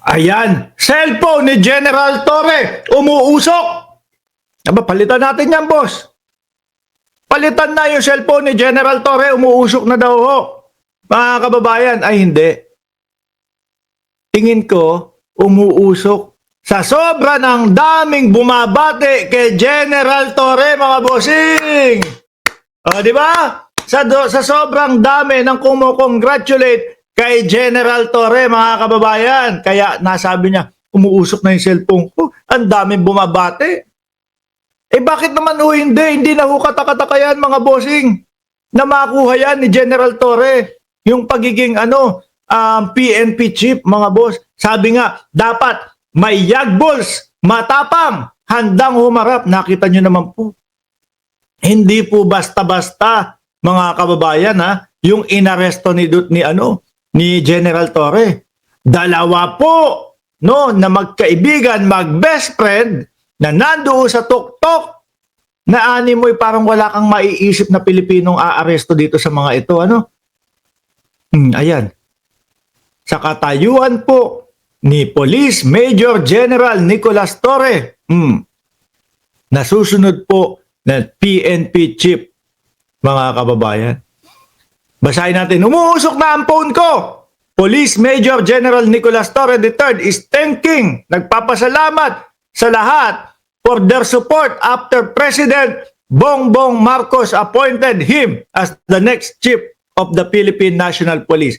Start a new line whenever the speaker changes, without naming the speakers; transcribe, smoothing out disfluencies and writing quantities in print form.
Ayan, cellphone ni General Torre, umuusok. Aba, palitan natin yan, boss. Palitan na yung cellphone ni General Torre, umuusok na daw ho. Mga kababayan, ay hindi. Tingin ko, umuusok. Sa sobra ng daming bumabate kay General Torre, mga bossing. O, di ba? Sa sobrang dami ng kumo-congratulate kay General Torre, mga kababayan. Kaya nasabi niya, umuusok na yung cellphone ko. Ang daming bumabate. Eh bakit naman hindi? Hindi na ho katakataka yan, mga bossing. Na makuha yan ni General Torre. Yung pagiging PNP chief, mga boss. Sabi nga, dapat may yagbols, matapang, handang humarap. Nakita nyo naman po. Hindi po basta-basta, mga kababayan, yung inaresto ni General Torre. Dalawa po, no, na magkaibigan, mag-best friend, na nandoon sa tuktok na animoy parang wala kang maiisip na Pilipinong aaresto dito sa mga ito. Ayan. Sa katayuan po ni Police Major General Nicolas Torre, nasusunod po na PNP chief, mga kababayan. Basahin natin. Umuusok na ang phone ko. Police Major General Nicolas Torre III is thanking, nagpapasalamat sa lahat for their support after President Bongbong Marcos appointed him as the next chief of the Philippine National Police.